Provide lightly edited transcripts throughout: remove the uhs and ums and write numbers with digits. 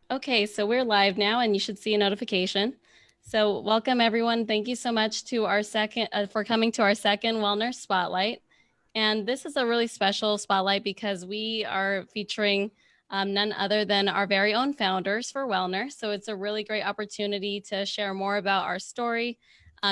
Okay, so we're live now and you should see a notification. So welcome everyone. Thank you so much to our second for coming to our second WellNurse Spotlight. And this is a really special spotlight because we are featuring none other than our very own founders for WellNurse. So it's a really great opportunity to share more about our story,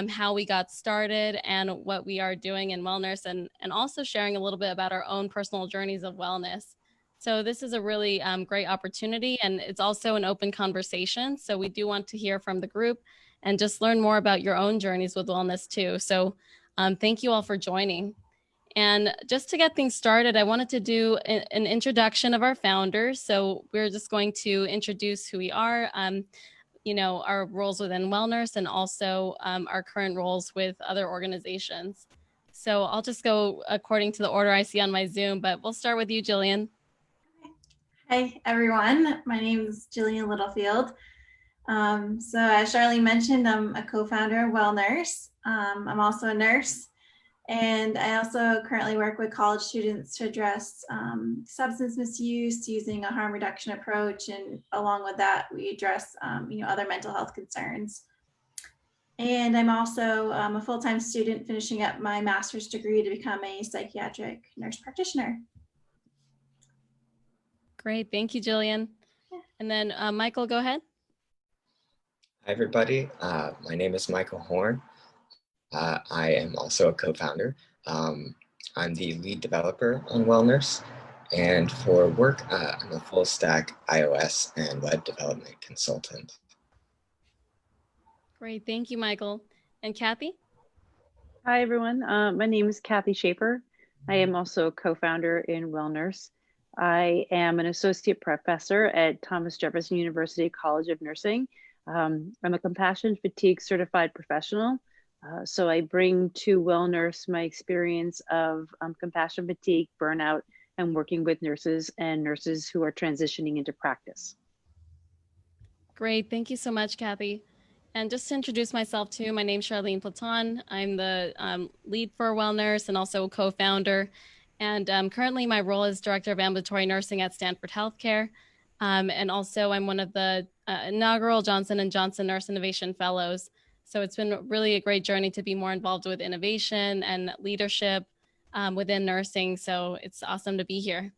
how we got started and what we are doing in WellNurse and also sharing a little bit about our own personal journeys of wellness. So this is a really great opportunity and it's also an open conversation. So we do want to hear from the group and just learn more about your own journeys with wellness too. So thank you all for joining. And just to get things started, I wanted to do an introduction of our founders. So we're just going to introduce who we are, our roles within WellNurse and also our current roles with other organizations. So I'll just go according to the order I see on my Zoom, but we'll start with you, Jillian. Hi, everyone. My name is Jillian Littlefield. So as Charlene mentioned, I'm a co-founder of WellNurse. I'm also a nurse, and I also currently work with college students to address substance misuse using a harm reduction approach. And along with that, we address other mental health concerns. And I'm also a full-time student finishing up my master's degree to become a psychiatric nurse practitioner. Great. Thank you, Jillian. And then Michael, go ahead. Hi, everybody. My name is Michael Horn. I am also a co-founder. I'm the lead developer on WellNurse. And for work, I'm a full stack iOS and web development consultant. Great. Thank you, Michael. And Kathy? Hi, everyone. My name is Kathy Schaefer. I am also a co-founder in WellNurse. I am an associate professor at Thomas Jefferson University College of Nursing. I'm a compassion fatigue certified professional. So I bring to WellNurse my experience of compassion fatigue, burnout, and working with nurses and nurses who are transitioning into practice. Great. Thank you so much, Kathy. And just to introduce myself too, my name is Charlene Platon. I'm the lead for WellNurse and also a co-founder. And currently my role is Director of Ambulatory Nursing at Stanford Healthcare. And also I'm one of the inaugural Johnson & Johnson Nurse Innovation Fellows. So it's been really a great journey to be more involved with innovation and leadership within nursing. So it's awesome to be here.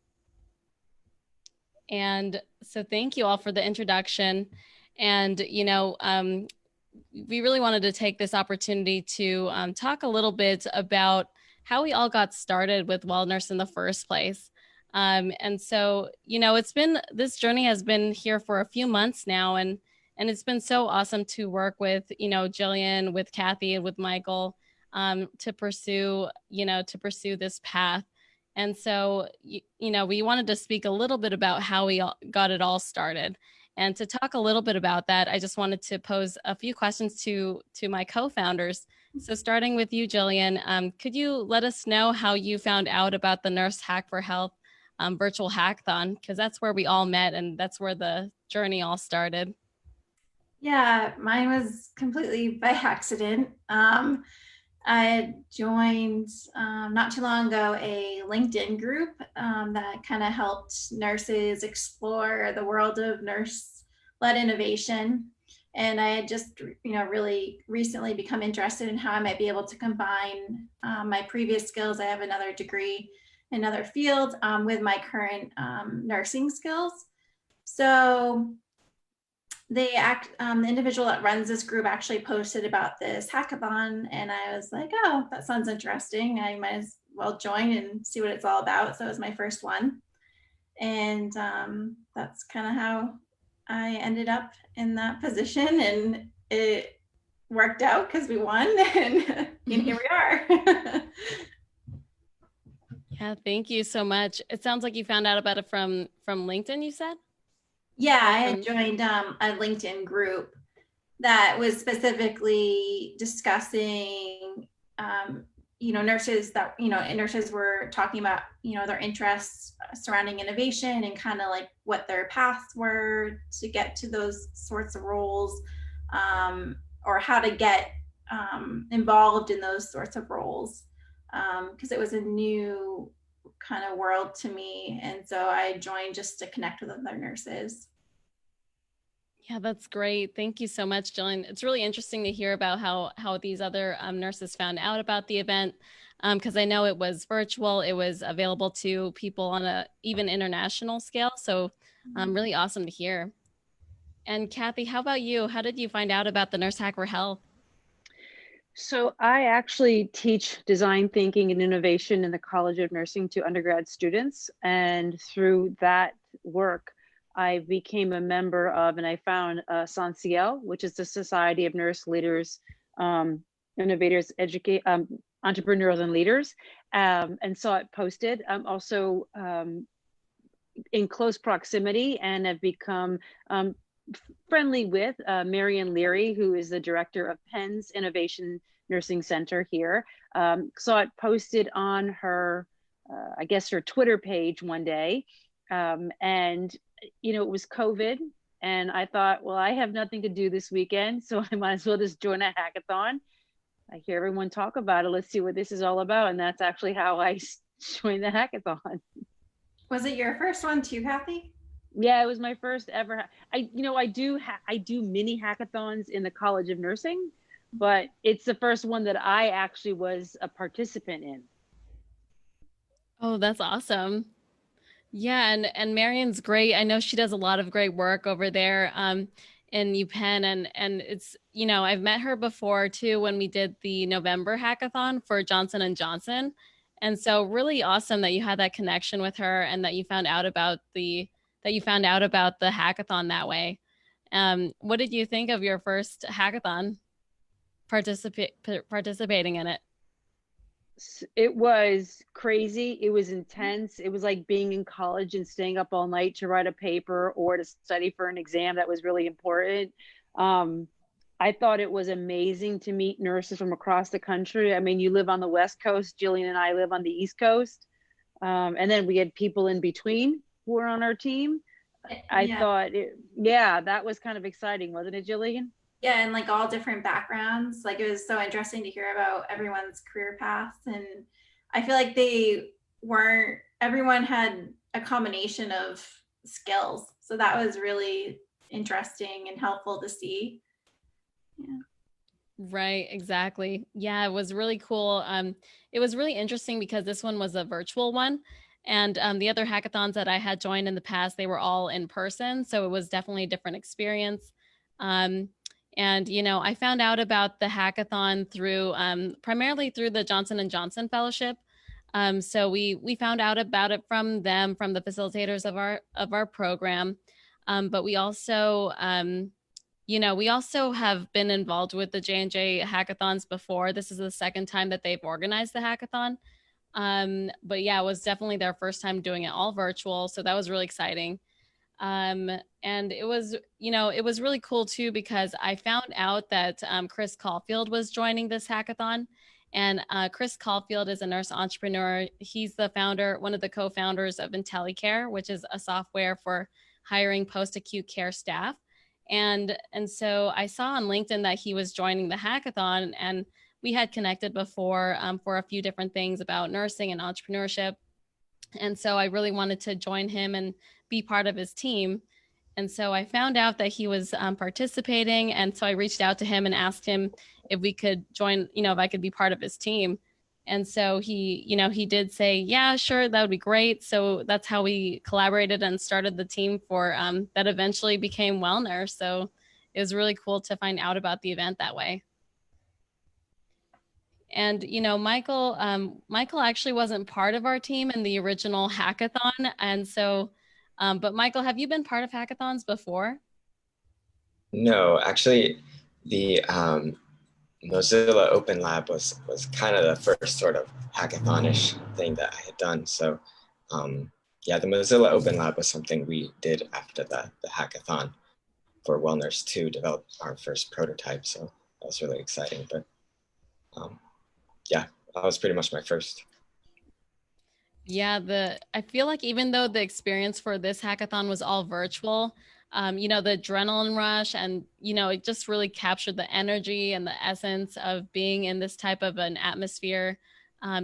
And so thank you all for the introduction. And, we really wanted to take this opportunity to talk a little bit about how we all got started with WellNurse in the first place. And so, this journey has been here for a few months now, and it's been so awesome to work with, Jillian, with Kathy, and with Michael to pursue this path. And so, we wanted to speak a little bit about how we got it all started. And to talk a little bit about that, I just wanted to pose a few questions to my co-founders. So starting with you, Jillian, could you let us know how you found out about the Nurse Hack for Health virtual hackathon? Because that's where we all met and that's where the journey all started. Yeah, mine was completely by accident. I had joined not too long ago a LinkedIn group that kind of helped nurses explore the world of nurse-led innovation. And I had just, really recently become interested in how I might be able to combine my previous skills. I have another degree in another field with my current nursing skills. So the individual that runs this group actually posted about this hackathon, and I was like, oh, that sounds interesting. I might as well join and see what it's all about. So it was my first one, and that's kind of how I ended up in that position, and it worked out because we won, and here we are. Yeah, thank you so much. It sounds like you found out about it from LinkedIn, you said? Yeah, I had joined a LinkedIn group that was specifically discussing, nurses that, nurses were talking about, their interests surrounding innovation and kind of like what their paths were to get to those sorts of roles, or how to get involved in those sorts of roles, because it was a new kind of world to me. And so I joined just to connect with other nurses. Yeah, that's great. Thank you so much, Jillian. It's really interesting to hear about how these other nurses found out about the event, because I know it was virtual. It was available to people on a even international scale. So, really awesome to hear. And Kathy, how about you? How did you find out about the Nurse Hack for Health? So I actually teach design thinking and innovation in the College of Nursing to undergrad students. And through that work, I became a member of, and I found SONCL, which is the Society of Nurse Leaders, Innovators, Entrepreneurs and Leaders, and saw it posted. I'm also in close proximity and have become friendly with Marianne Leary, who is the director of Penn's Innovation Nursing Center here. Saw it posted on her, I guess her Twitter page one day. And, you know, it was COVID. And I thought, well, I have nothing to do this weekend, so I might as well just join a hackathon. I hear everyone talk about it. Let's see what this is all about. And that's actually how I joined the hackathon. Was it your first one too, Kathy? Yeah, it was my first ever. I do mini hackathons in the College of Nursing, but it's the first one that I actually was a participant in. Oh, that's awesome. Yeah, and Marion's great. I know she does a lot of great work over there in UPenn, and it's, you know, I've met her before too when we did the November hackathon for Johnson and Johnson. And so really awesome that you had that connection with her and that you found out about the hackathon that way. What did you think of your first hackathon participating in it? It was crazy. It was intense. It was like being in college and staying up all night to write a paper or to study for an exam that was really important. I thought it was amazing to meet nurses from across the country. I mean, you live on the West Coast, Jillian and I live on the East Coast. And then we had people in between who were on our team. I thought, yeah, that was kind of exciting, wasn't it, Jillian? Yeah, and like all different backgrounds. Like it was so interesting to hear about everyone's career paths. And I feel like everyone had a combination of skills. So that was really interesting and helpful to see. Yeah. Right, exactly. Yeah, it was really cool. It was really interesting because this one was a virtual one. And the other hackathons that I had joined in the past, they were all in person. So it was definitely a different experience. Um, and, you know, I found out about the hackathon through primarily through the Johnson and Johnson Fellowship. So we found out about it from them, from the facilitators of our program. But we also you know, we also have been involved with the J&J hackathons before. This is the second time that they've organized the hackathon. But yeah, it was definitely their first time doing it all virtual. So that was really exciting. And it was, you know, it was really cool too, because I found out that Chris Caulfield was joining this hackathon. And Chris Caulfield is a nurse entrepreneur. He's the founder, one of the co-founders of IntelliCare, which is a software for hiring post-acute care staff. And so I saw on LinkedIn that he was joining the hackathon, and we had connected before for a few different things about nursing and entrepreneurship. And so I really wanted to join him and be part of his team. And so I found out that he was participating. And so I reached out to him and asked him if we could join, you know, if I could be part of his team. And so he, you know, he did say, yeah, sure, that would be great. So that's how we collaborated and started the team for that eventually became WellNurse. So it was really cool to find out about the event that way. And you know, Michael actually wasn't part of our team in the original hackathon, and so, but Michael, have you been part of hackathons before? No, actually, the Mozilla Open Lab was kind of the first sort of hackathonish thing that I had done. So yeah, the Mozilla Open Lab was something we did after the hackathon for WellNurse to develop our first prototype. So that was really exciting. But yeah, that was pretty much my first. Yeah, I feel like even though the experience for this hackathon was all virtual, you know, the adrenaline rush and, you know, it just really captured the energy and the essence of being in this type of an atmosphere.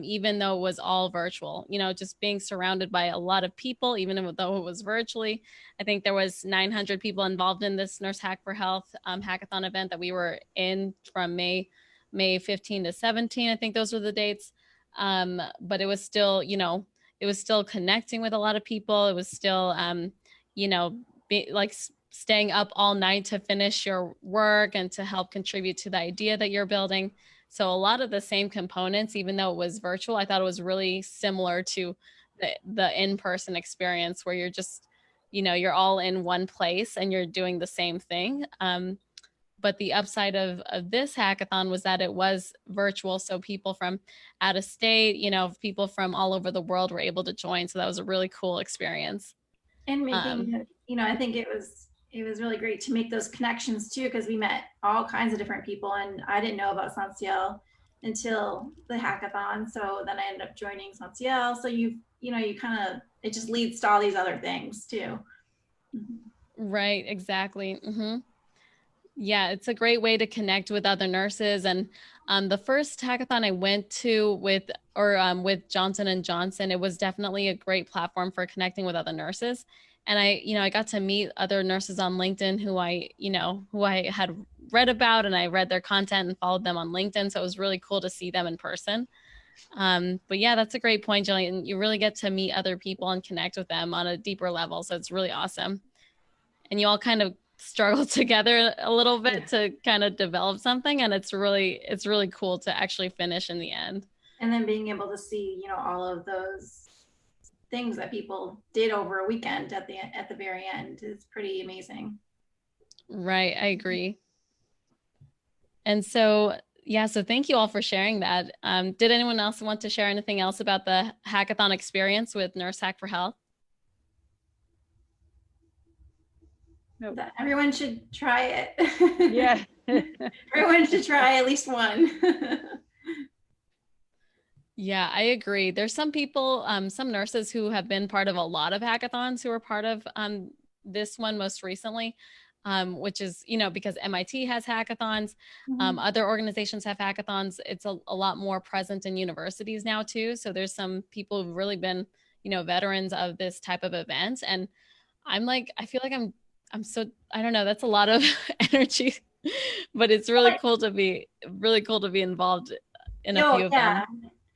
even though it was all virtual. You know, just being surrounded by a lot of people, even though it was virtually. I think there was 900 people involved in this Nurse Hack for Health hackathon event that we were in from May 15 to 17. I think those were the dates. But it was still, you know, it was still connecting with a lot of people. It was still, you know, staying up all night to finish your work and to help contribute to the idea that you're building. So a lot of the same components, even though it was virtual, I thought it was really similar to the in-person experience where you're just, you know, you're all in one place and you're doing the same thing. But the upside of this hackathon was that it was virtual. So people from out of state, you know, people from all over the world were able to join. So that was a really cool experience. And making, you know, I think it was really great to make those connections too, because we met all kinds of different people, and I didn't know about Sanciel until the hackathon. So then I ended up joining Sanciel. So you know, you kind of, it just leads to all these other things too. Right, exactly. Yeah, it's a great way to connect with other nurses. And the first hackathon I went to with Johnson and Johnson, it was definitely a great platform for connecting with other nurses. And I got to meet other nurses on LinkedIn who I had read about, and I read their content and followed them on LinkedIn. So it was really cool to see them in person. But yeah, that's a great point, Jillian. You really get to meet other people and connect with them on a deeper level. So it's really awesome. And you all kind of struggle together a little bit to kind of develop something, and it's really cool to actually finish in the end. And then being able to see, you know, all of those things that people did over a weekend at the very end is pretty amazing. Right, I agree. And so yeah, so thank you all for sharing that. Did anyone else want to share anything else about the hackathon experience with Nurse Hack for Health? Nope. Everyone should try it. Yeah. Everyone should try at least one. Yeah, I agree. There's some people, some nurses who have been part of a lot of hackathons who are part of this one most recently, which is, you know, because MIT has hackathons, other organizations have hackathons. It's a lot more present in universities now too. So there's some people who've really been, you know, veterans of this type of event. And I feel like I'm so, I don't know, that's a lot of energy, but it's really cool to be involved in a few of them.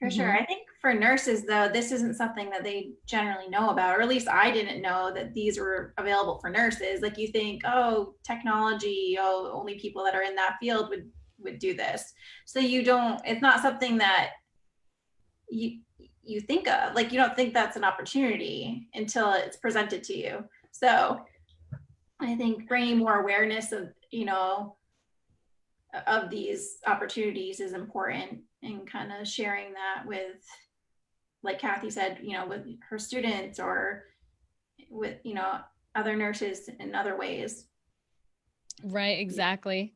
For sure. I think for nurses though, this isn't something that they generally know about, or at least I didn't know that these were available for nurses. Like you think, oh, technology, oh, only people that are in that field would do this. So it's not something that you think of, like you don't think that's an opportunity until it's presented to you. So I think bringing more awareness of, you know, of these opportunities is important, and kind of sharing that with, like Kathy said, you know, with her students or with, you know, other nurses in other ways. Right, exactly.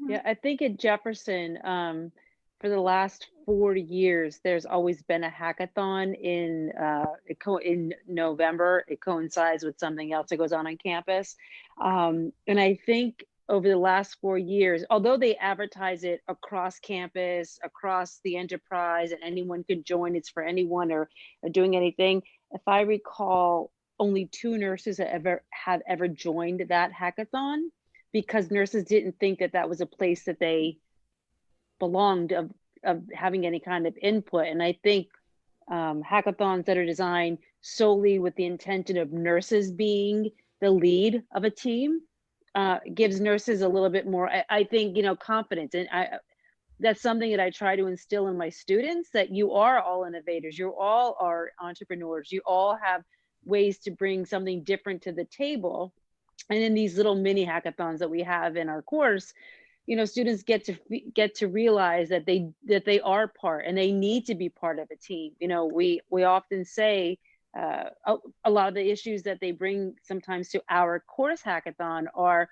Yeah, I think at Jefferson, for the last 40 years, there's always been a hackathon in November. It coincides with something else that goes on campus. And I think over the last 4 years, although they advertise it across campus, across the enterprise, and anyone could join, it's for anyone or doing anything. If I recall, only 2 nurses have ever joined that hackathon, because nurses didn't think that that was a place that they belonged of having any kind of input. And I think hackathons that are designed solely with the intention of nurses being the lead of a team gives nurses a little bit more, I think, you know, confidence. And that's something that I try to instill in my students, that you are all innovators, you all are entrepreneurs, you all have ways to bring something different to the table. And in these little mini hackathons that we have in our course, you know, students get to realize that they are part, and they need to be part of a team. You know, we often say a lot of the issues that they bring sometimes to our course hackathon are,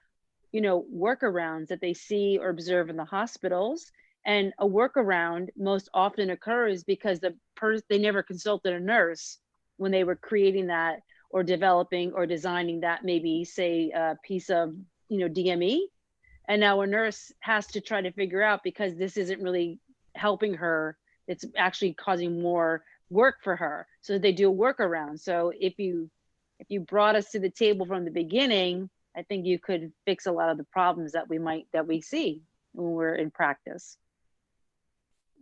you know, workarounds that they see or observe in the hospitals. And a workaround most often occurs because they never consulted a nurse when they were creating that or developing or designing that, maybe say a piece of, you know, DME. And now a nurse has to try to figure out, because this isn't really helping her it's actually causing more work for her. So they do a workaround. So if you brought us to the table from the beginning, I think you could fix a lot of the problems that we see when we're in practice.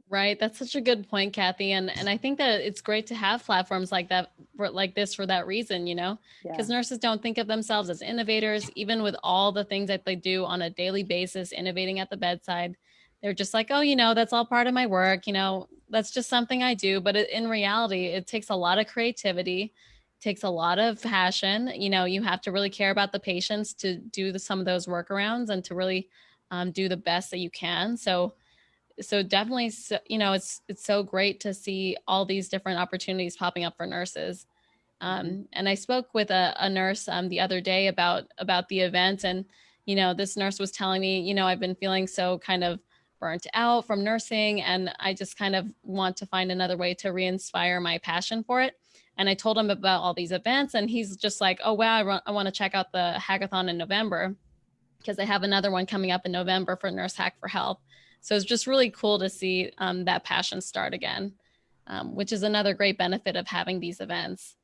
Right. That's such a good point, Kathy. And I think that it's great to have platforms like that like this for that reason, you know, because nurses don't think of themselves as innovators, even with all the things that they do on a daily basis, innovating at the bedside. They're just like, oh, you know, that's all part of my work. You know, that's just something I do. But in reality, it takes a lot of creativity, takes a lot of passion. You know, you have to really care about the patients to do some of those workarounds and to really do the best that you can. So definitely, you know, it's so great to see all these different opportunities popping up for nurses. And I spoke with a nurse the other day about the event, and you know, this nurse was telling me, you know, I've been feeling so kind of burnt out from nursing, and I just kind of want to find another way to re-inspire my passion for it. And I told him about all these events, and he's just like, oh wow, I want to check out the hackathon in November, because they have another one coming up in November for Nurse Hack for Health. So it's just really cool to see that passion start again, which is another great benefit of having these events.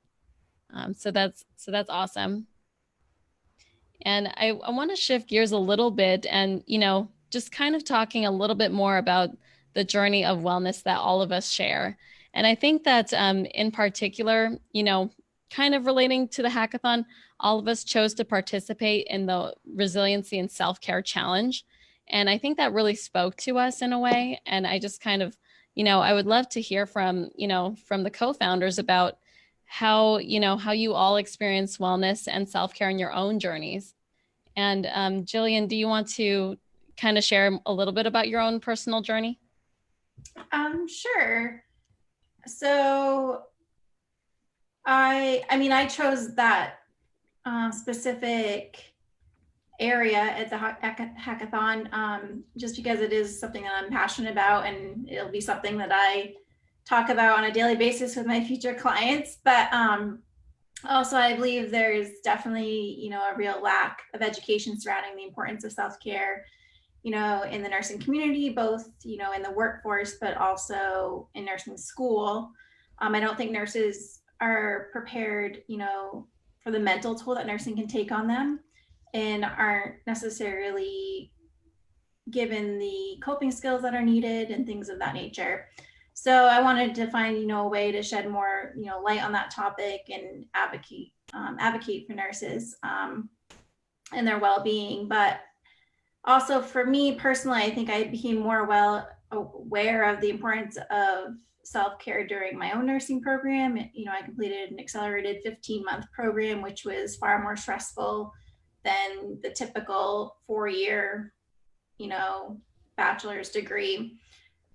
So that's awesome. And I want to shift gears a little bit and, you know, just kind of talking a little bit more about the journey of wellness that all of us share. And I think that in particular, you know, kind of relating to the hackathon, all of us chose to participate in the resiliency and self-care challenge. And I think that really spoke to us in a way. And I just kind of, you know, I would love to hear from, you know, from the co-founders about how, you know, how you all experience wellness and self-care in your own journeys. And Jillian, do you want to kind of share a little bit about your own personal journey? Sure. So I mean, I chose that specific area at the hackathon just because it is something that I'm passionate about, and it'll be something that I talk about on a daily basis with my future clients. But also, I believe there's definitely, you know, a real lack of education surrounding the importance of self-care, you know, in the nursing community, both, you know, in the workforce, but also in nursing school. I don't think nurses are prepared, you know, for the mental toll that nursing can take on them, and aren't necessarily given the coping skills that are needed and things of that nature. So I wanted to find, you know, a way to shed more, you know, light on that topic and advocate for nurses and their well-being. But also for me personally, I think I became more well aware of the importance of self-care during my own nursing program. You know, I completed an accelerated 15-month program, which was far more stressful than the typical 4-year, you know, bachelor's degree.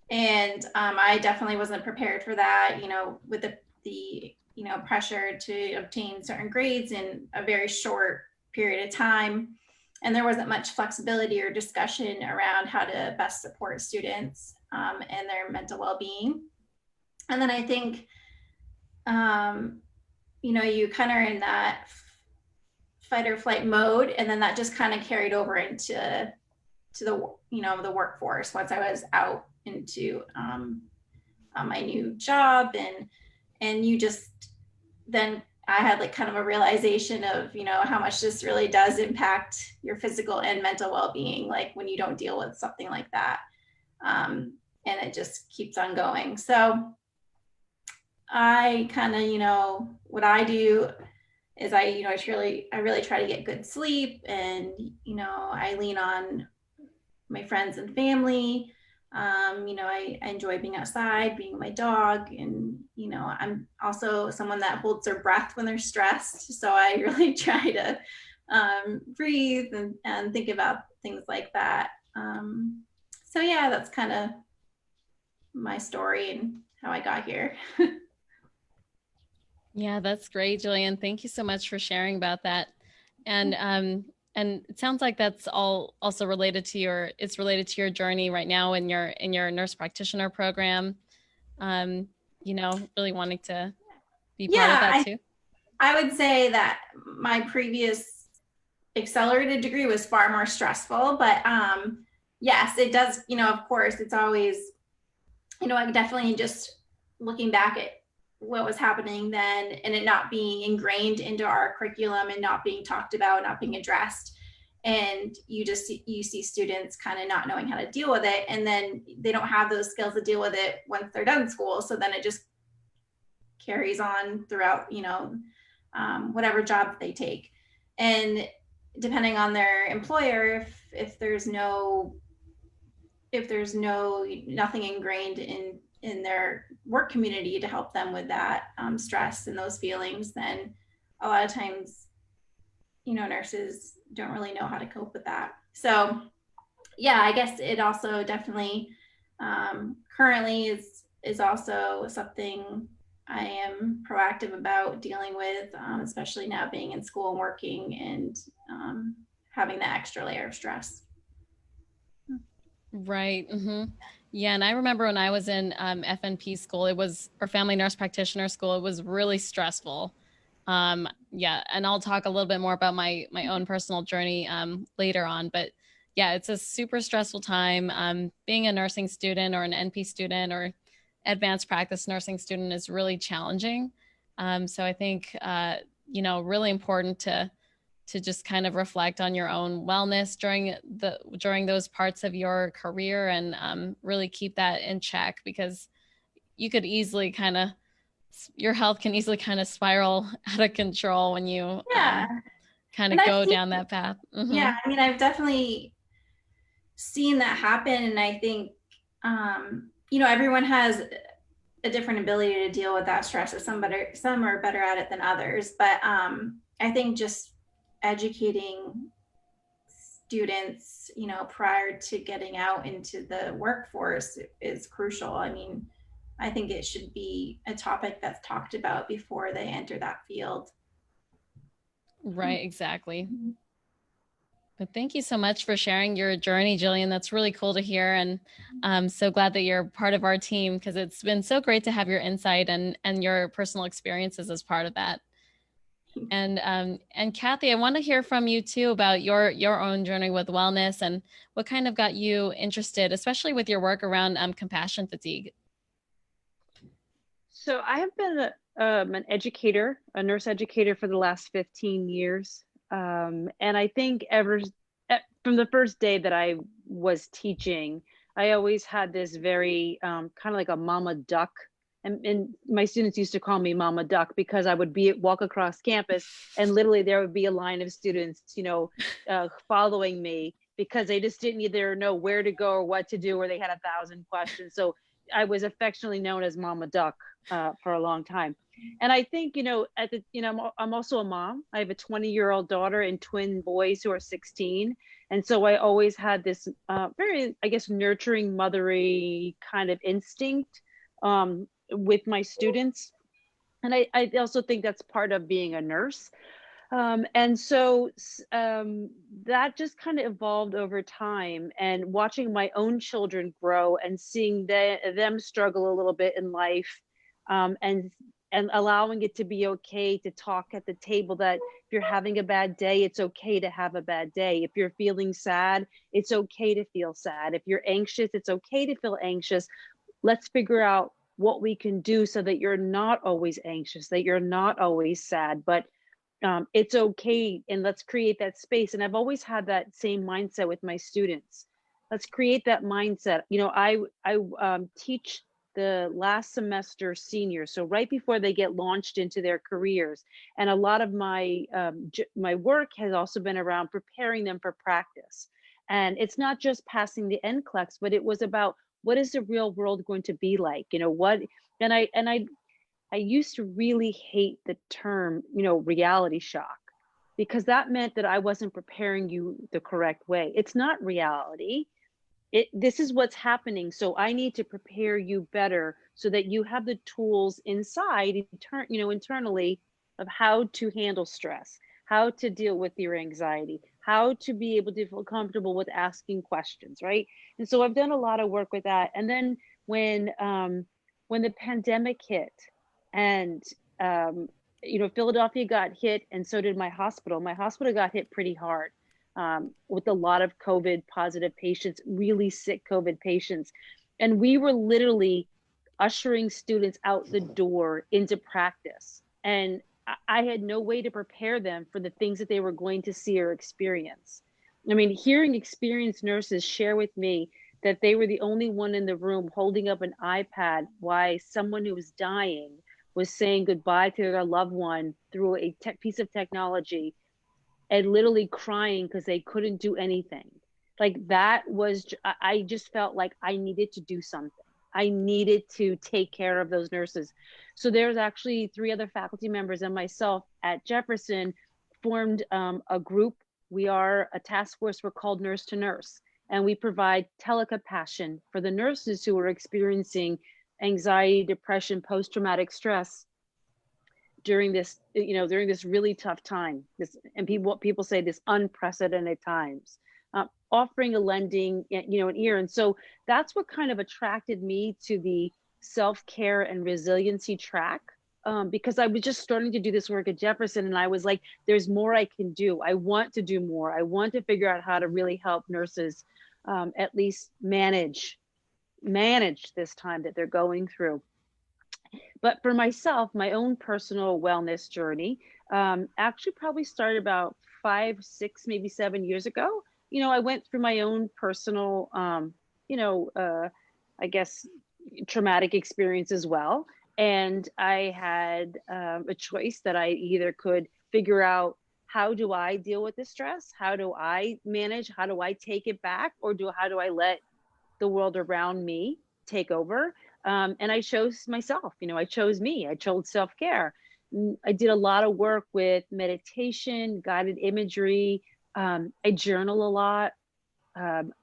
And I definitely wasn't prepared for that, you know, with the you know, pressure to obtain certain grades in a very short period of time. And there wasn't much flexibility or discussion around how to best support students and their mental well-being. And then I think, you know, you kind of are in that fight or flight mode, and then that just kind of carried over into the, you know, the workforce once I was out into my new job. And you just, then I had like kind of a realization of, you know, how much this really does impact your physical and mental well-being, like when you don't deal with something like that. And it just keeps on going. So I kind of, you know, what I do is I really try to get good sleep, and, you know, I lean on my friends and family. You know, I enjoy being outside, being with my dog, and, you know, I'm also someone that holds their breath when they're stressed. So I really try to breathe and think about things like that. So yeah, that's kind of my story and how I got here. Yeah, that's great, Jillian. Thank you so much for sharing about that. And it sounds like that's all also related to your journey right now in your nurse practitioner program. You know, really wanting to be part of that too. I would say that my previous accelerated degree was far more stressful, but yes, it does, you know, of course, it's always I definitely just looking back at what was happening then and it not being ingrained into our curriculum and not being talked about, not being addressed. And you see students kind of not knowing how to deal with it. And then they don't have those skills to deal with it once they're done school. So then it just carries on throughout, whatever job they take. And depending on their employer, if there's nothing ingrained in their work community to help them with that stress and those feelings, then a lot of times, nurses don't really know how to cope with that. So yeah, I guess it also definitely currently is also something I am proactive about dealing with, especially now being in school and working and having that extra layer of stress. Right. Yeah. And I remember when I was in FNP school, or family nurse practitioner school, it was really stressful. Yeah. And I'll talk a little bit more about my own personal journey later on. But yeah, it's a super stressful time. Being a nursing student or an NP student or advanced practice nursing student is really challenging. So I think, really important to just kind of reflect on your own wellness during those parts of your career and really keep that in check, because you could easily your health can easily kind of spiral out of control when you Yeah. kind And of I've go seen, down that path. yeah, I mean, I've definitely seen that happen. And I think, everyone has a different ability to deal with that stress. Some are better at it than others. But I think just educating students, prior to getting out into the workforce is crucial. I mean, I think it should be a topic that's talked about before they enter that field. Right, exactly. But thank you so much for sharing your journey, Jillian. That's really cool to hear. And I'm so glad that you're part of our team, because it's been so great to have your insight and your personal experiences as part of that. And Kathy, I want to hear from you too about your own journey with wellness and what kind of got you interested, especially with your work around compassion fatigue. So I have been an educator, a nurse educator for the last 15 years. And I think from the first day that I was teaching, I always had this very kind of like a mama duck. And my students used to call me Mama Duck because I would walk across campus and literally there would be a line of students, following me because they just didn't either know where to go or what to do, or they had 1,000 questions. So I was affectionately known as Mama Duck for a long time. And I think, I'm also a mom. I have a 20-year-old daughter and twin boys who are 16. And so I always had this very, I guess, nurturing, mothery kind of instinct with my students. And I also think that's part of being a nurse. And so that just kind of evolved over time, and watching my own children grow and seeing them struggle a little bit in life, and allowing it to be okay to talk at the table that if you're having a bad day, it's okay to have a bad day. If you're feeling sad, it's okay to feel sad. If you're anxious, it's okay to feel anxious. Let's figure out what we can do so that you're not always anxious, that you're not always sad, but it's okay, and let's create that space. And I've always had that same mindset with my students. Let's create that mindset. I teach the last semester seniors, so right before they get launched into their careers, and a lot of my my work has also been around preparing them for practice. And it's not just passing the NCLEX, but it was about what is the real world going to be like. What and I used to really hate the term, reality shock, because that meant that I wasn't preparing you the correct way. It's not reality. This is what's happening. So I need to prepare you better so that you have the tools inside, internally, of how to handle stress, how to deal with your anxiety, how to be able to feel comfortable with asking questions, right? And so I've done a lot of work with that. And then when the pandemic hit, and Philadelphia got hit, and so did my hospital. My hospital got hit pretty hard, with a lot of COVID positive patients, really sick COVID patients. And we were literally ushering students out the door into practice. And I had no way to prepare them for the things that they were going to see or experience. I mean, hearing experienced nurses share with me that they were the only one in the room holding up an iPad while someone who was dying was saying goodbye to their loved one through a piece of technology, and literally crying because they couldn't do anything. Like that was, I just felt like I needed to do something. I needed to take care of those nurses. So there's actually 3 other faculty members and myself at Jefferson formed a group. We are a task force. We're called Nurse to Nurse, and we provide telecompassion for the nurses who are experiencing anxiety, depression, post-traumatic stress during this, during this really tough time. And people say this unprecedented times, offering a lending, an ear. And so that's what kind of attracted me to the self-care and resiliency track. Because I was just starting to do this work at Jefferson, and I was like, there's more I can do. I want to do more. I want to figure out how to really help nurses at least manage this time that they're going through. But for myself, my own personal wellness journey actually probably started about 5, 6, maybe 7 years ago. I went through my own personal, I guess, traumatic experience as well. And I had a choice that I either could figure out, how do I deal with this stress? How do I manage? How do I take it back? Or how do I let the world around me take over? And I chose myself. I chose me. I chose self-care. I did a lot of work with meditation, guided imagery. I journal a lot.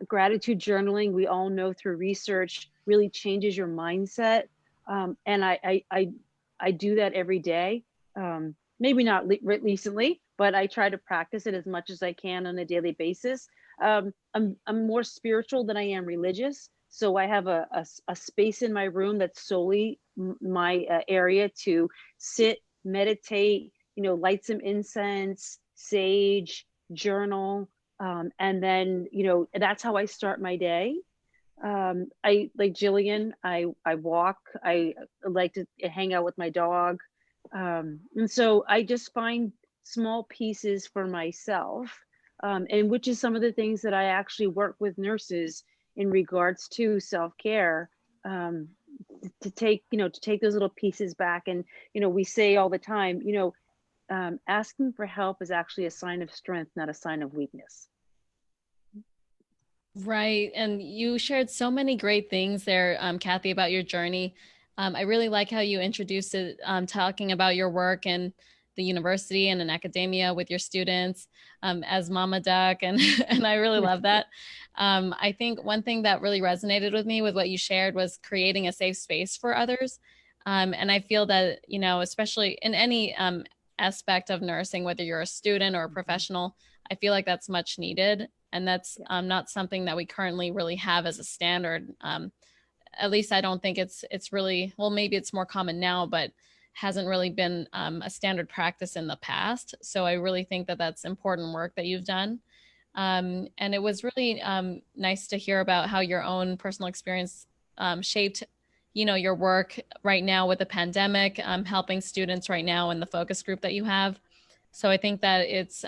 Gratitude journaling, we all know through research, really changes your mindset. And I do that every day. Maybe not recently, but I try to practice it as much as I can on a daily basis. I'm more spiritual than I am religious. So I have a space in my room that's solely my area to sit, meditate, light some incense, sage, journal. And then, that's how I start my day. I, like Jillian, I walk, I like to hang out with my dog. And so I just find small pieces for myself, and which is some of the things that I actually work with nurses in regards to self-care, to take those little pieces back. And, we say all the time, asking for help is actually a sign of strength, not a sign of weakness. Right. And you shared so many great things there, Kathy, about your journey. I really like how you introduced it, talking about your work in the university and in academia with your students, as Mama Duck. And, and I really love that. I think one thing that really resonated with me with what you shared was creating a safe space for others. And I feel that, especially in any aspect of nursing, whether you're a student or a professional, I feel like that's much needed. And that's not something that we currently really have as a standard. At least I don't think it's really, well, maybe it's more common now, but hasn't really been a standard practice in the past. So I really think that that's important work that you've done. And it was really nice to hear about how your own personal experience shaped, your work right now with the pandemic, helping students right now in the focus group that you have. So I think that it's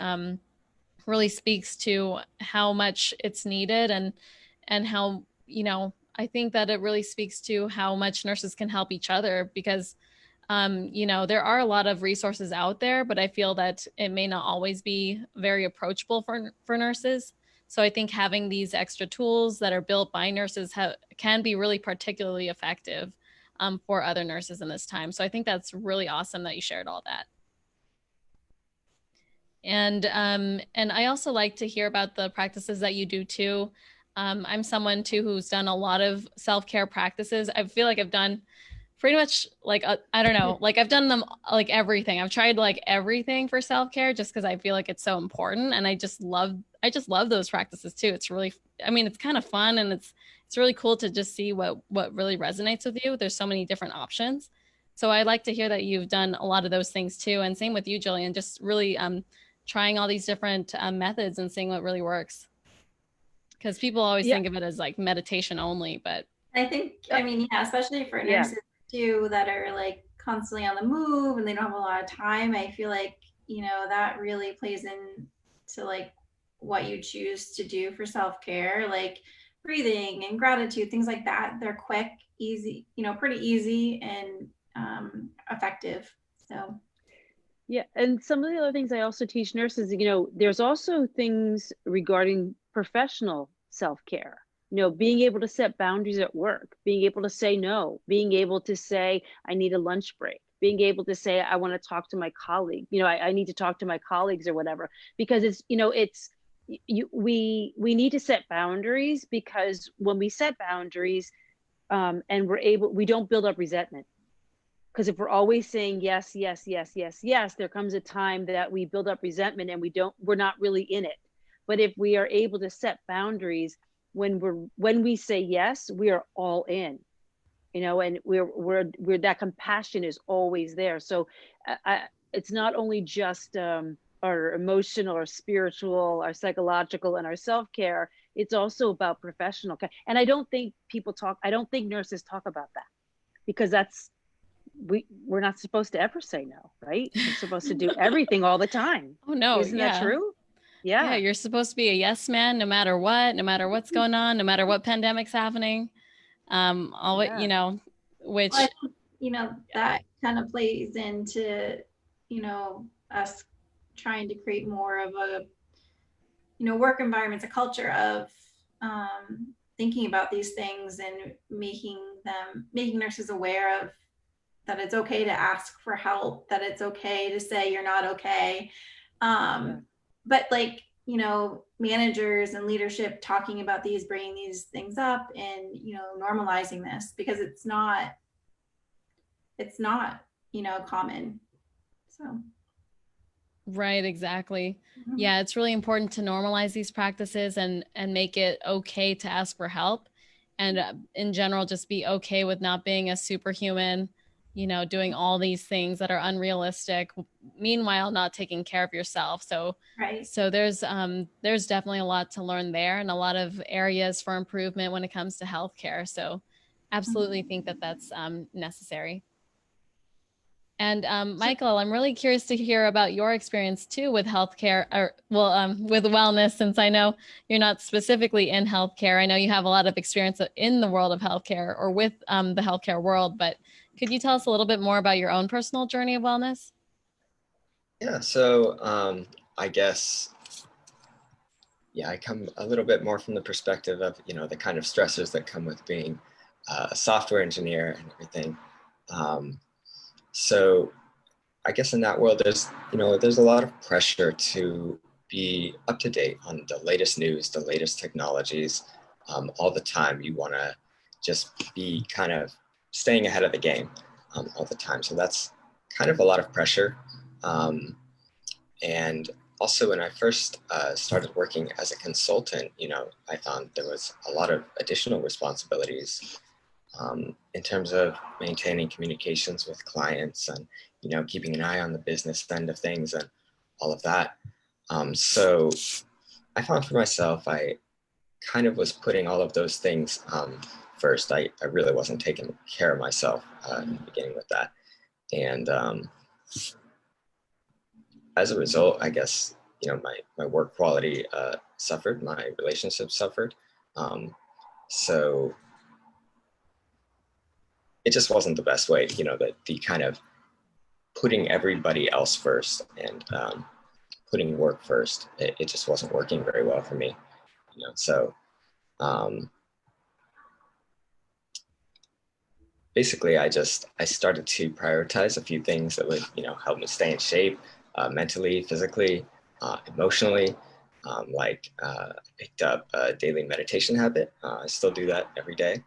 really speaks to how much it's needed, and how, I think that it really speaks to how much nurses can help each other, because there are a lot of resources out there, but I feel that it may not always be very approachable for nurses. So I think having these extra tools that are built by nurses can be really particularly effective for other nurses in this time. So I think that's really awesome that you shared all that. And I also like to hear about the practices that you do too. I'm someone too who's done a lot of self-care practices. I feel like I've done pretty much like, I don't know, like I've done them like everything. I've tried like everything for self-care just because I feel like it's so important. And I just love those practices too. It's really, I mean, it's kind of fun, and it's really cool to just see what really resonates with you. There's so many different options. So I like to hear that you've done a lot of those things too. And same with you, Jillian, just really trying all these different methods and seeing what really works. Because people always think of it as like meditation only, but I think, I mean, yeah, especially for Yeah. nurses too that are like constantly on the move and they don't have a lot of time. I feel like, that really plays into like what you choose to do for self-care, like breathing and gratitude, things like that. They're quick, easy, pretty easy and effective. So, Yeah, and some of the other things I also teach nurses, there's also things regarding professional self-care. Being able to set boundaries at work, being able to say no, being able to say, I need a lunch break, being able to say, I want to talk to my colleague, I need to talk to my colleagues or whatever, because we need to set boundaries, because when we set boundaries, and we don't build up resentment. Because if we're always saying yes, yes, yes, yes, yes, there comes a time that we build up resentment and we're not really in it. But if we are able to set boundaries, when we say yes, we are all in, and we're that compassion is always there. So it's not only just our emotional or spiritual, our psychological, and our self-care. It's also about professional care. And I don't think nurses talk about that, because we're not supposed to ever say no, right? We're supposed to do everything all the time. Oh no, Isn't that yeah. true? Yeah, Yeah. you're supposed to be a yes man no matter what, no matter what's going on, no matter what pandemic's happening. All Yeah. well, I which think, that kind of plays into, us trying to create more of a, work environments, a culture of thinking about these things and making nurses aware of that it's okay to ask for help, that it's okay to say you're not okay. Yeah. But like, managers and leadership talking about these, bringing these things up and, normalizing this, because it's not, common. So, right, exactly. mhm. Yeah, it's really important to normalize these practices and make it okay to ask for help, and in general just be okay with not being a superhuman, doing all these things that are unrealistic, meanwhile not taking care of yourself. So Right. so there's definitely a lot to learn there and a lot of areas for improvement when it comes to healthcare. So absolutely Mhm. think that that's necessary. And Michael, I'm really curious to hear about your experience too with healthcare, or well, with wellness, since I know you're not specifically in healthcare. I know you have a lot of experience in the world of healthcare or with the healthcare world, but could you tell us a little bit more about your own personal journey of wellness? Yeah, so I guess, yeah, I come a little bit more from the perspective of, the kind of stressors that come with being a software engineer and everything. Um, so I guess in that world, there's a lot of pressure to be up to date on the latest news, the latest technologies, all the time. You want to just be kind of staying ahead of the game all the time. So that's kind of a lot of pressure. And also, when I first started working as a consultant, I found there was a lot of additional responsibilities in terms of maintaining communications with clients and keeping an eye on the business end of things and all of that. So I found for myself, I kind of was putting all of those things first. I really wasn't taking care of myself in the beginning with that. And as a result, I guess, my work quality suffered, my relationships suffered. So it just wasn't the best way, the kind of putting everybody else first and putting work first. It just wasn't working very well for me, So um, basically, I started to prioritize a few things that would help me stay in shape, mentally, physically, emotionally. I picked up a daily meditation habit. I still do that every day.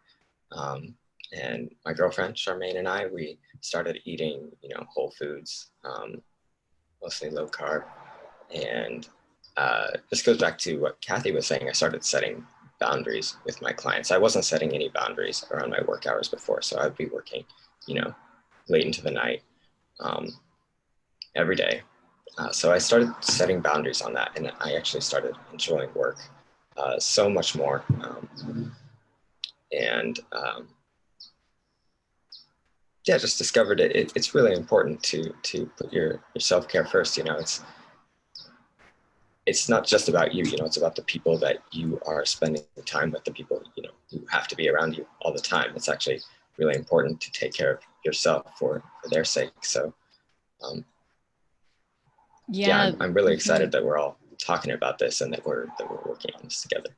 And my girlfriend Charmaine and I, we started eating whole foods, mostly low carb. And this goes back to what Kathy was saying. I started setting boundaries with my clients. I wasn't setting any boundaries around my work hours before, so I'd be working, late into the night every day. So I started setting boundaries on that, and I actually started enjoying work so much more. and yeah, just discovered it's really important to put your self-care first. It's not just about you, it's about the people that you are spending time with, the people, who have to be around you all the time. It's actually really important to take care of yourself for their sake. So Yeah. I'm really excited that we're all talking about this and that we're working on this together.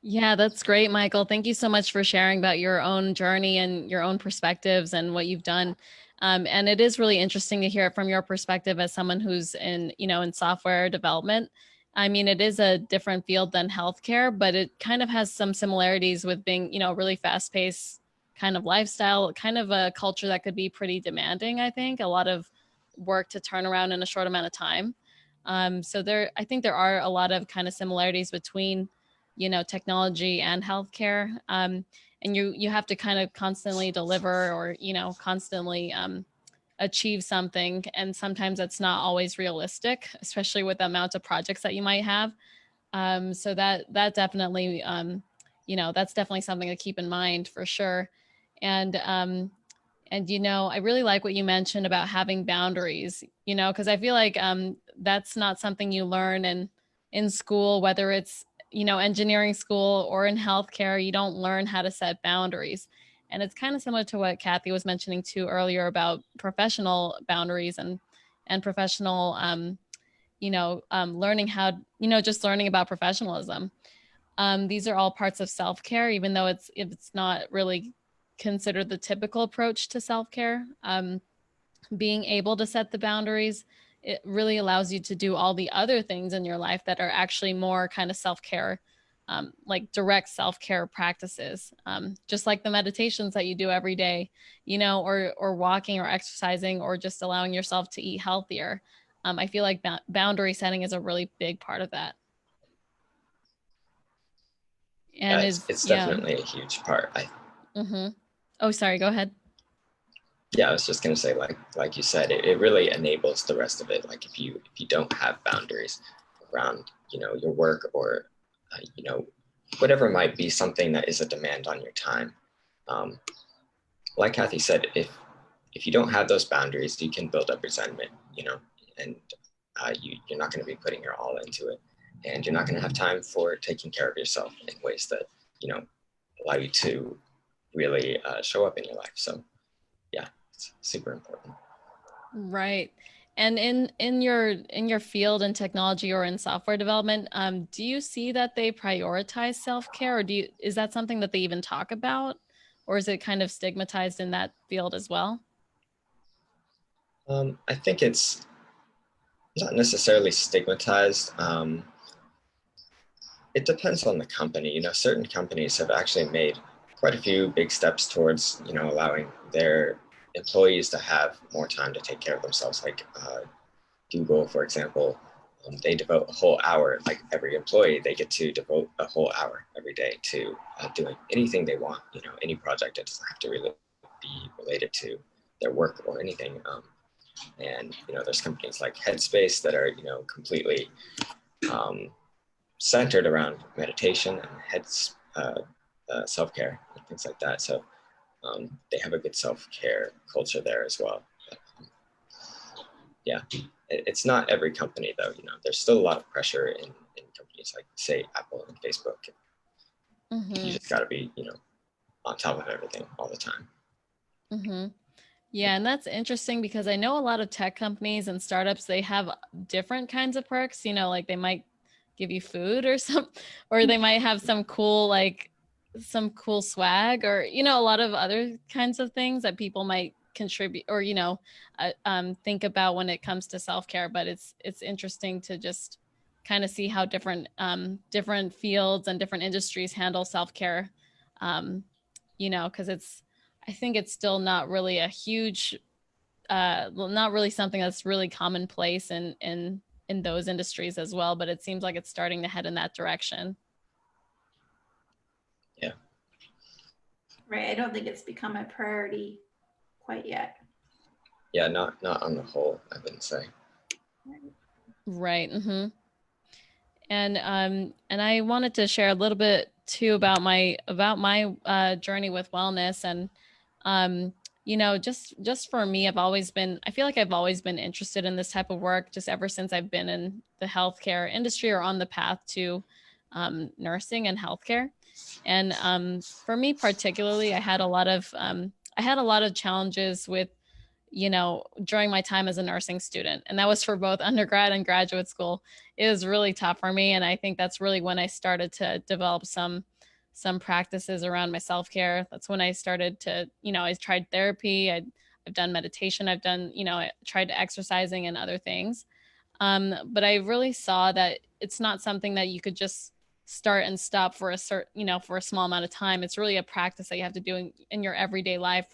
Yeah, that's great, Michael. Thank you so much for sharing about your own journey and your own perspectives and what you've done. And it is really interesting to hear it from your perspective as someone who's in software development. I mean, it is a different field than healthcare, but it kind of has some similarities with being, really fast-paced kind of lifestyle, kind of a culture that could be pretty demanding, I think, a lot of work to turn around in a short amount of time. I think there are a lot of kind of similarities between technology and healthcare, and you have to kind of constantly deliver or constantly achieve something, and sometimes that's not always realistic, especially with the amount of projects that you might have. So that definitely that's definitely something to keep in mind for sure. And I really like what you mentioned about having boundaries, because I feel like that's not something you learn in school, whether it's, engineering school or in healthcare. You don't learn how to set boundaries. And it's kind of similar to what Kathy was mentioning too earlier about professional boundaries and professional, learning how, just learning about professionalism. These are all parts of self-care, even though it's not really considered the typical approach to self-care. Being able to set the boundaries, it really allows you to do all the other things in your life that are actually more kind of self-care, like direct self-care practices, just like the meditations that you do every day, or walking or exercising or just allowing yourself to eat healthier. I feel like boundary setting is a really big part of that. And Yeah, is it's yeah. definitely a huge part. Mm-hmm. Oh, sorry, go ahead. Yeah, I was just gonna say, like you said, it really enables the rest of it. Like if you don't have boundaries around your work or whatever might be something that is a demand on your time. Um, like Kathy said, if you don't have those boundaries, you can build up resentment, and you're not going to be putting your all into it, and you're not going to have time for taking care of yourself in ways that allow you to really show up in your life. So yeah, it's super important. Right. And in your field in technology or in software development, do you see that they prioritize self-care, or is that something that they even talk about, or is it kind of stigmatized in that field as well? I think it's not necessarily stigmatized. It depends on the company. Certain companies have actually made quite a few big steps towards, allowing their employees to have more time to take care of themselves. Like Google, for example, they devote a whole hour, like every employee, they get to devote a whole hour every day to doing anything they want, any project. It doesn't have to really be related to their work or anything. And, there's companies like Headspace that are, completely um, centered around meditation and self-care and things like that. So they have a good self-care culture there as well. But, yeah, it's not every company though. There's still a lot of pressure in companies like, say, Apple and Facebook. Mm-hmm. You just got to be, on top of everything all the time. Mm-hmm. Yeah, and that's interesting because I know a lot of tech companies and startups, they have different kinds of perks, like they might give you food or or they might have some cool swag, or, a lot of other kinds of things that people might contribute or, think about when it comes to self-care. But it's interesting to just kind of see how different fields and different industries handle self-care, because I think it's still not really a huge, not really something that's really commonplace in those industries as well. But it seems like it's starting to head in that direction. Yeah. Right. I don't think it's become a priority quite yet. Yeah, not on the whole, I wouldn't say. Right. Mm-hmm. And I wanted to share a little bit too about my journey with wellness. And just for me, I feel like I've always been interested in this type of work just ever since I've been in the healthcare industry or on the path to nursing and healthcare. And for me particularly, I had a lot of challenges with, during my time as a nursing student. And that was for both undergrad and graduate school. It was really tough for me. And I think that's really when I started to develop some practices around my self-care. That's when I started to, I tried therapy. I've done meditation. I tried exercising and other things. But I really saw that it's not something that you could just start and stop for for a small amount of time. It's really a practice that you have to do in your everyday life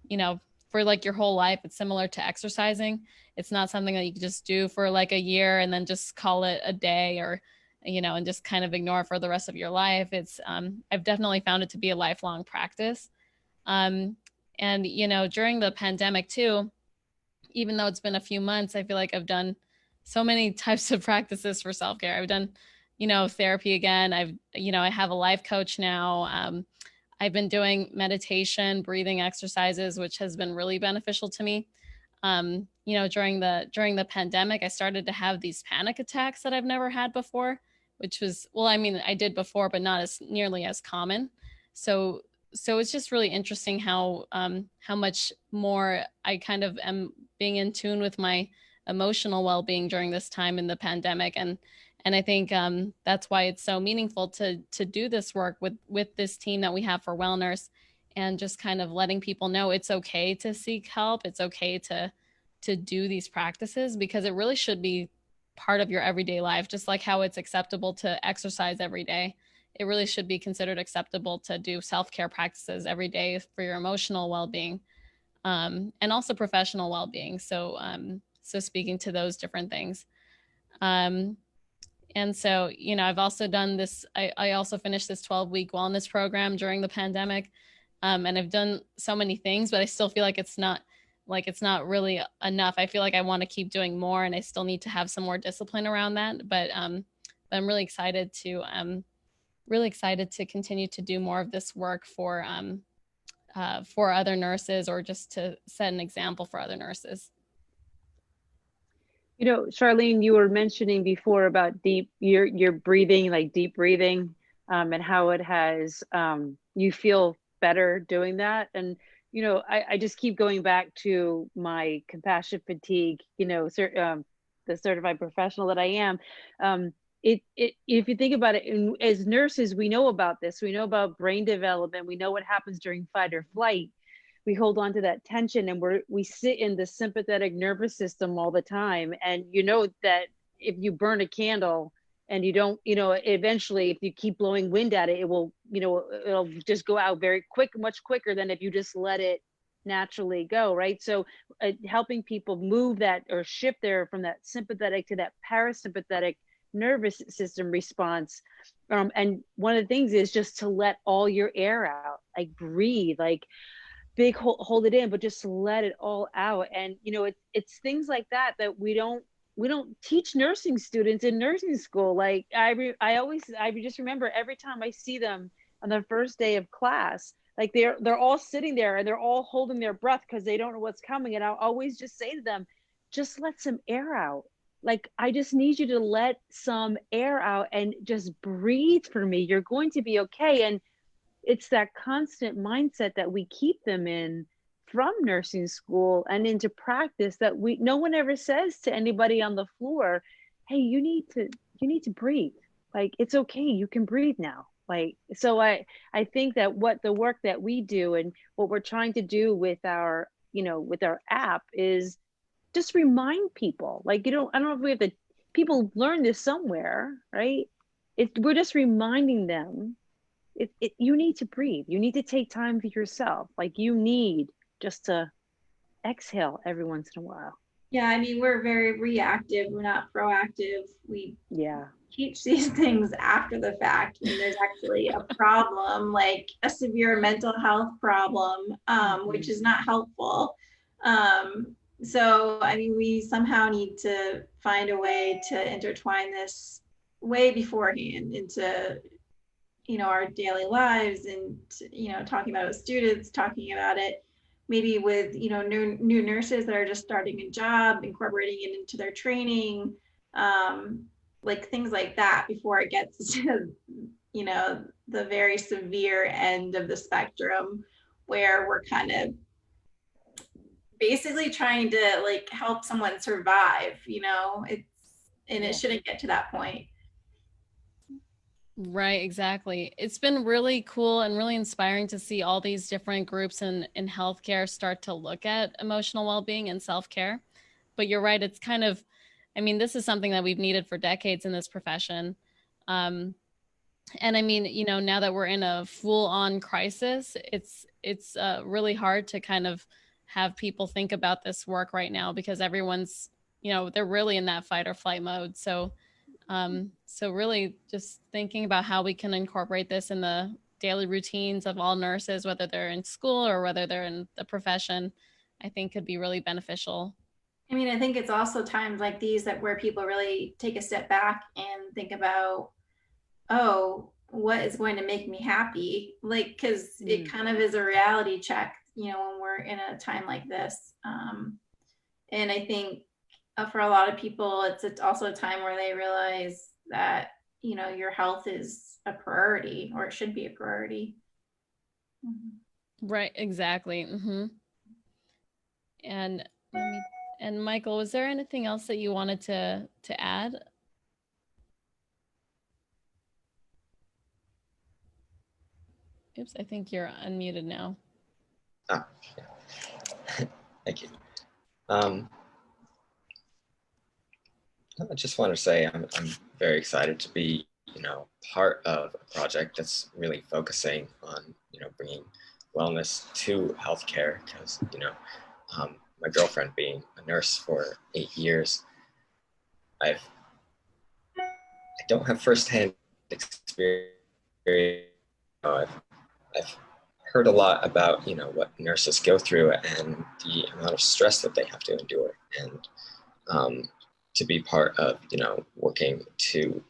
you know, for like your whole life. It's similar to exercising. It's not something that you can just do for like a year and then just call it a day or, and just kind of ignore it for the rest of your life. I've definitely found it to be a lifelong practice. And, during the pandemic too, even though it's been a few months, I feel like I've done so many types of practices for self-care. I've done, therapy again. I have a life coach now. I've been doing meditation, breathing exercises, which has been really beneficial to me. During the pandemic, I started to have these panic attacks that I've never had before, which was, well, I mean, I did before, but not as nearly as common. So it's just really interesting how much more I kind of am being in tune with my emotional well-being during this time in the pandemic. And I think that's why it's so meaningful to do this work with this team that we have for WellNurse, and just kind of letting people know it's okay to seek help. It's okay to do these practices, because it really should be part of your everyday life, just like how it's acceptable to exercise every day. It really should be considered acceptable to do self-care practices every day for your emotional well-being, and also professional well-being. So speaking to those different things. And so, I've also done this, I also finished this 12-week wellness program during the pandemic. And I've done so many things, but I still feel like it's not really enough. I feel like I want to keep doing more, and I still need to have some more discipline around that. But I'm really excited to continue to do more of this work for other nurses, or just to set an example for other nurses. Charlene, you were mentioning before about your breathing, like deep breathing, and how it has, you feel better doing that. And, I just keep going back to my compassion fatigue, the certified professional that I am. If you think about it, as nurses, we know about this. We know about brain development. We know what happens during fight or flight. We hold on to that tension, and we sit in the sympathetic nervous system all the time. And that if you burn a candle and you don't, eventually if you keep blowing wind at it, it will, it'll just go out very quick, much quicker than if you just let it naturally go, right? So helping people move that or shift there from that sympathetic to that parasympathetic nervous system response. And one of the things is just to let all your air out, like breathe, like big hold it in, but just let it all out. And it's things like that we don't teach nursing students in nursing school. Like I just remember every time I see them on their first day of class, like they're all sitting there and they're all holding their breath because they don't know what's coming. And I'll always just say to them, just let some air out. Like, I just need you to let some air out and just breathe for me. You're going to be okay. And it's that constant mindset that we keep them in from nursing school and into practice, that no one ever says to anybody on the floor, hey, you need to breathe. Like, it's okay, you can breathe now. Like, so I think that what the work that we do and what we're trying to do with our app is just remind people. Like, I don't know if we have to, people learn this somewhere, right? We're just reminding them, you need to breathe. You need to take time for yourself. Like, you need just to exhale every once in a while. Yeah, I mean, we're very reactive. We're not proactive. We teach these things after the fact when there's actually a problem, like a severe mental health problem, which is not helpful. So, I mean, we somehow need to find a way to intertwine this way beforehand into our daily lives, and talking about it with students, talking about it maybe with new nurses that are just starting a job, incorporating it into their training, like things like that before it gets to the very severe end of the spectrum, where we're kind of basically trying to like help someone survive. It shouldn't get to that point. Right, exactly. It's been really cool and really inspiring to see all these different groups in healthcare start to look at emotional well-being and self-care. But you're right, it's kind of, I mean, this is something that we've needed for decades in this profession. Um, and I mean, now that we're in a full-on crisis, it's really hard to kind of have people think about this work right now because everyone's, they're really in that fight or flight mode. So really just thinking about how we can incorporate this in the daily routines of all nurses, whether they're in school or whether they're in the profession, I think could be really beneficial. I mean, I think it's also times like these that where people really take a step back and think about, oh, what is going to make me happy? Like, because it kind of is a reality check, when we're in a time like this. And I think for a lot of people, it's also a time where they realize that, your health is a priority, or it should be a priority. Right, exactly. And let me, and Michael, was there anything else that you wanted to add? Oops, I think you're unmuted now. Ah, yeah. Thank you. I just want to say I'm very excited to be, part of a project that's really focusing on, bringing wellness to healthcare because, my girlfriend being a nurse for 8 years, I don't have firsthand experience. I've heard a lot about, what nurses go through and the amount of stress that they have to endure. And to be part of, working to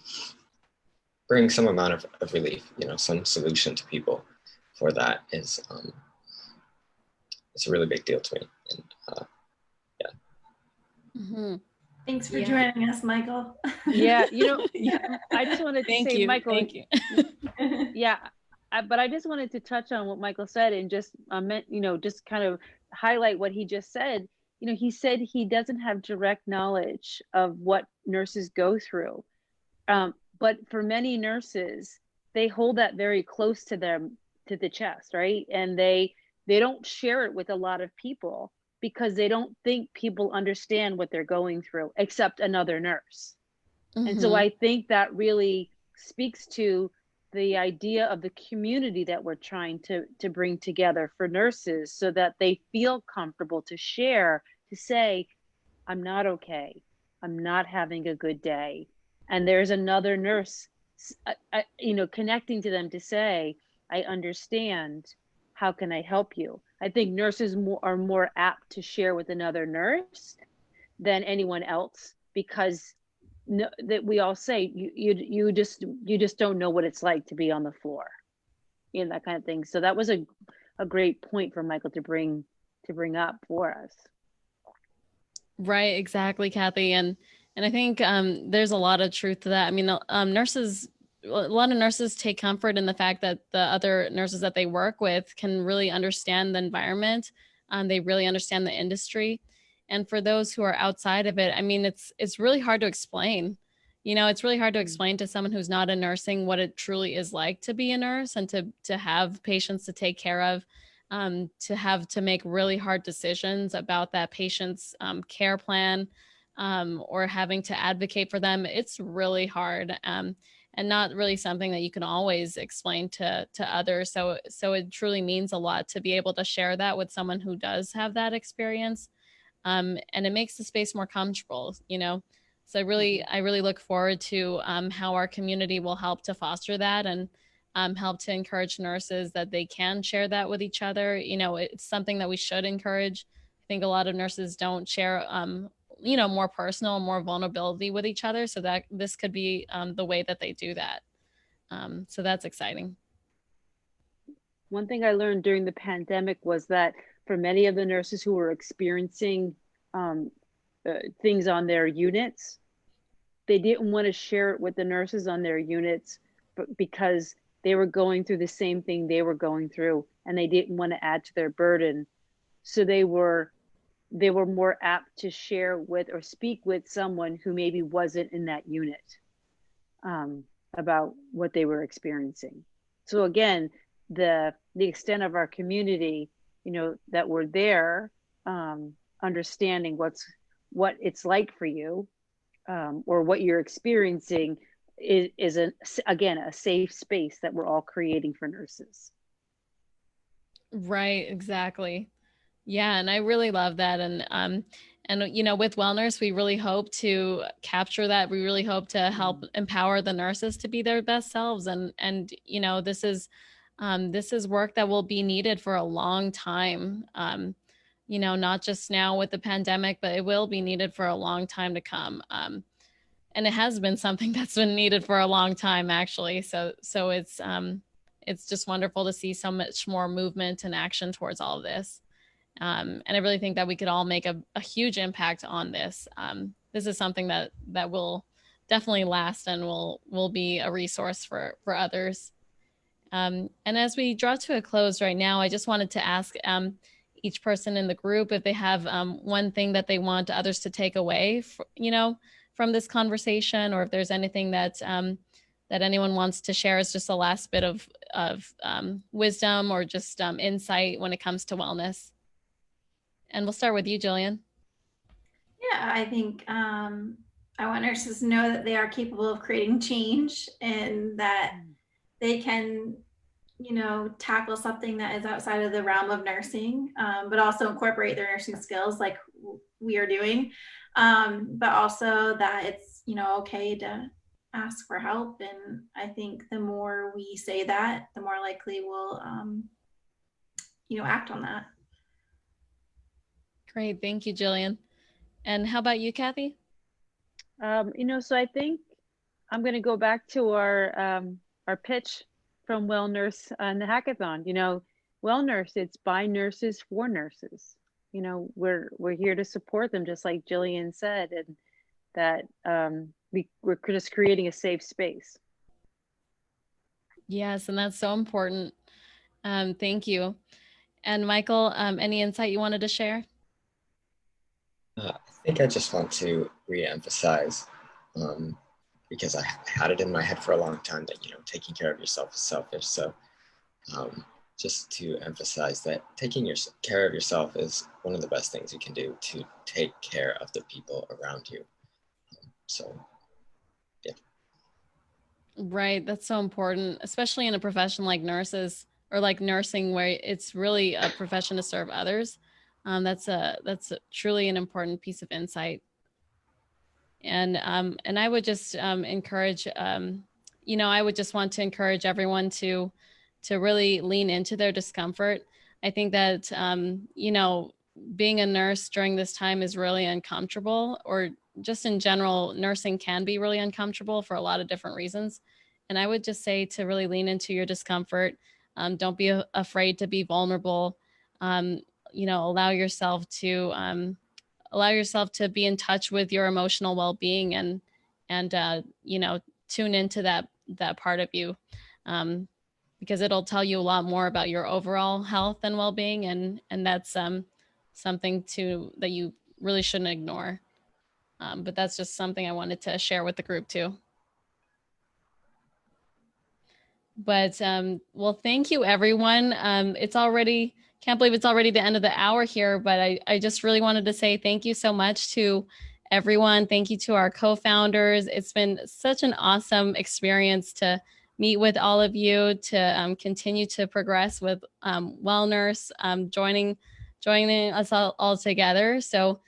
bring some amount of relief, some solution to people for that is it's a really big deal to me. And yeah. Thanks for joining us, Michael. Yeah, I just wanted to Thank say, you. Michael, Thank you. yeah, but I just wanted to touch on what Michael said and just just kind of highlight what he just said. He said he doesn't have direct knowledge of what nurses go through. But for many nurses, they hold that very close to them, to the chest, right? And they don't share it with a lot of people because they don't think people understand what they're going through except another nurse. And so I think that really speaks to the idea of the community that we're trying to bring together for nurses so that they feel comfortable to share, to say, I'm not okay. I'm not having a good day. And there's another nurse, connecting to them to say, I understand. How can I help you? I think nurses are more apt to share with another nurse than anyone else because that we all say you just don't know what it's like to be on the floor, that kind of thing. So that was a great point for Michael to bring up for us. Right, exactly, Kathy. And I think there's a lot of truth to that. I mean, nurses, a lot of nurses take comfort in the fact that the other nurses that they work with can really understand the environment. They really understand the industry. And for those who are outside of it, I mean, it's really hard to explain. It's really hard to explain to someone who's not in nursing what it truly is like to be a nurse and to have patients to take care of, to have to make really hard decisions about that patient's care plan, or having to advocate for them. It's really hard, and not really something that you can always explain to others. So it truly means a lot to be able to share that with someone who does have that experience, and it makes the space more comfortable. So I really look forward to how our community will help to foster that and help to encourage nurses that they can share that with each other. It's something that we should encourage. I think a lot of nurses don't share, more personal, more vulnerability with each other. So that this could be the way that they do that. So that's exciting. One thing I learned during the pandemic was that for many of the nurses who were experiencing things on their units, they didn't want to share it with the nurses on their units, but because they were going through the same thing they were going through, and they didn't want to add to their burden. So they were more apt to share with or speak with someone who maybe wasn't in that unit about what they were experiencing. So again, the extent of our community, that we're there, understanding what it's like for you, or what you're experiencing is again a safe space that we're all creating for nurses. Right, exactly. Yeah, and I really love that. And with WellNurse, we really hope to capture that. We really hope to help empower the nurses to be their best selves. And this is work that will be needed for a long time. Not just now with the pandemic, but it will be needed for a long time to come. And it has been something that's been needed for a long time, actually. So it's just wonderful to see so much more movement and action towards all of this. And I really think that we could all make a huge impact on this. This is something that will definitely last and will be a resource for others. And as we draw to a close right now, I just wanted to ask each person in the group if they have one thing that they want others to take away, from this conversation, or if there's anything that anyone wants to share as just a last bit of wisdom or just insight when it comes to wellness. And we'll start with you, Jillian. Yeah, I think I want nurses to know that they are capable of creating change and that they can, tackle something that is outside of the realm of nursing, but also incorporate their nursing skills like we are doing. But also that it's, okay to ask for help. And I think the more we say that, the more likely we'll, act on that. Great. Thank you, Jillian. And how about you, Kathy? So I think I'm going to go back to our pitch from WellNurse and the hackathon. WellNurse, it's by nurses for nurses. We're here to support them, just like Jillian said, and that we're just creating a safe space. Yes, and that's so important. Thank you. And Michael, any insight you wanted to share? I think I just want to re-emphasize, because I had it in my head for a long time that, taking care of yourself is selfish. So just to emphasize that taking care of yourself is one of the best things you can do to take care of the people around you. So, yeah. Right. That's so important, especially in a profession like nurses or like nursing, where it's really a profession to serve others. That's truly an important piece of insight. And I would just encourage, I would just want to encourage everyone to really lean into their discomfort. I think that, being a nurse during this time is really uncomfortable, or just in general, nursing can be really uncomfortable for a lot of different reasons. And I would just say to really lean into your discomfort. Don't be afraid to be vulnerable. Allow yourself to be in touch with your emotional well-being, and tune into that part of you, because it'll tell you a lot more about your overall health and well-being, and that's something that you really shouldn't ignore. But that's just something I wanted to share with the group too. But well, thank you, everyone. Can't believe it's already the end of the hour here, but I just really wanted to say thank you so much to everyone. Thank you to our co-founders. It's been such an awesome experience to meet with all of you, to continue to progress with WellNurse, joining us all together. So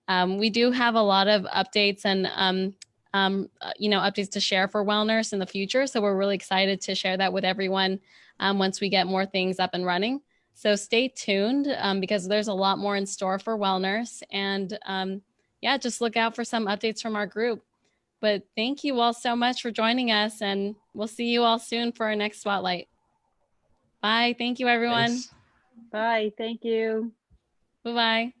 we do have a lot of updates and updates to share for WellNurse in the future. So we're really excited to share that with everyone once we get more things up and running. So stay tuned because there's a lot more in store for WellNurse. And just look out for some updates from our group. But thank you all so much for joining us, and we'll see you all soon for our next spotlight. Bye. Thank you, everyone. Thanks. Bye. Thank you. Bye-bye.